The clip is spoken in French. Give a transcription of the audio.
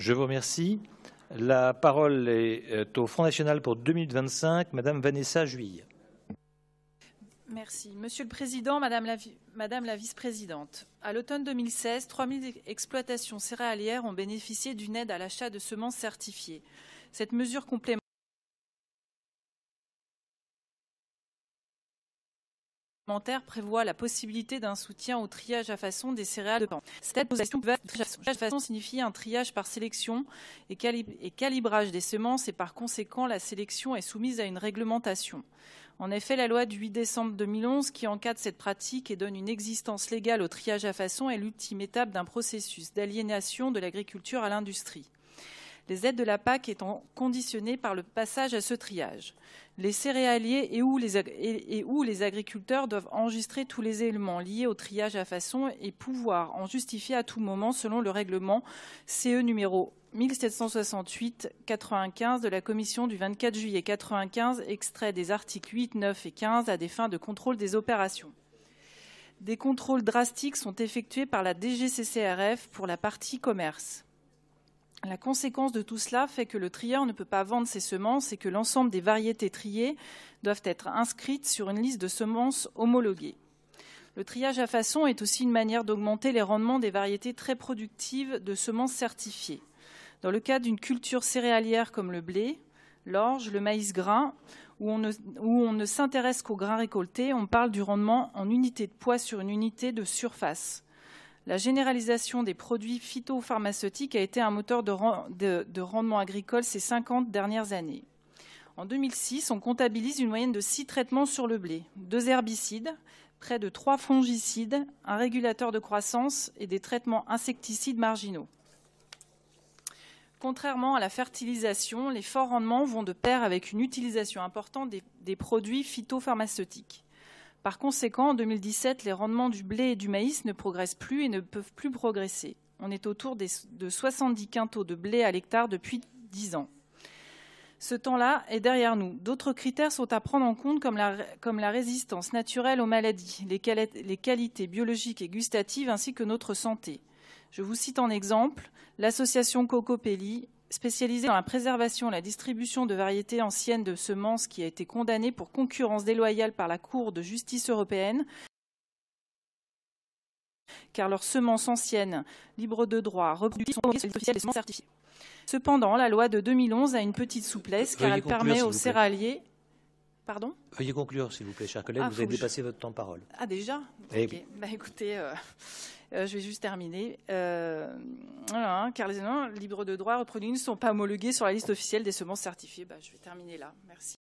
Je vous remercie. La parole est au Front National pour 2025, Madame Vanessa Juille. Merci. Monsieur le Président, Madame la Vice-présidente, à l'automne 2016, 3000 exploitations céréalières ont bénéficié d'une aide à l'achat de semences certifiées. Cette mesure complémentaire prévoit la possibilité d'un soutien au triage à façon des céréales de pan. Cette façon signifie un triage par sélection et calibrage des semences et par conséquent la sélection est soumise à une réglementation. En effet, la loi du 8 décembre 2011 qui encadre cette pratique et donne une existence légale au triage à façon est l'ultime étape d'un processus d'aliénation de l'agriculture à l'industrie. Les aides de la PAC étant conditionnées par le passage à ce triage. Les céréaliers et où les agriculteurs doivent enregistrer tous les éléments liés au triage à façon et pouvoir en justifier à tout moment selon le règlement CE numéro 1768-95 de la Commission du 24 juillet 95, extrait des articles 8, 9 et 15 à des fins de contrôle des opérations. Des contrôles drastiques sont effectués par la DGCCRF pour la partie commerce. La conséquence de tout cela fait que le trieur ne peut pas vendre ses semences et que l'ensemble des variétés triées doivent être inscrites sur une liste de semences homologuées. Le triage à façon est aussi une manière d'augmenter les rendements des variétés très productives de semences certifiées. Dans le cas d'une culture céréalière comme le blé, l'orge, le maïs grain, où on ne s'intéresse qu'aux grains récoltés, on parle du rendement en unité de poids sur une unité de surface. La généralisation des produits phytopharmaceutiques a été un moteur de rendement agricole ces 50 dernières années. En 2006, on comptabilise une moyenne de 6 traitements sur le blé, 2 herbicides, près de 3 fongicides, un régulateur de croissance et des traitements insecticides marginaux. Contrairement à la fertilisation, les forts rendements vont de pair avec une utilisation importante des produits phytopharmaceutiques. Par conséquent, en 2017, les rendements du blé et du maïs ne progressent plus et ne peuvent plus progresser. On est autour de 70 quintaux de blé à l'hectare depuis 10 ans. Ce temps-là est derrière nous. D'autres critères sont à prendre en compte comme la résistance naturelle aux maladies, les qualités biologiques et gustatives ainsi que notre santé. Je vous cite en exemple l'association Cocopelli, spécialisée dans la préservation et la distribution de variétés anciennes de semences qui a été condamnée pour concurrence déloyale par la Cour de justice européenne, car leurs semences anciennes, libres de droit, reproduites sont officielles des semences certifiées. Cependant, la loi de 2011 a une petite souplesse car elle permet aux céréaliers... Pardon ? Veuillez conclure, s'il vous plaît, chers collègues. Vous avez dépassé votre temps de parole. Ah, déjà ? Eh Ok. oui. Écoutez, je vais juste terminer. Voilà, car les semences libres de droit reproduites ne sont pas homologuées sur la liste officielle des semences certifiées. Je vais terminer là. Merci.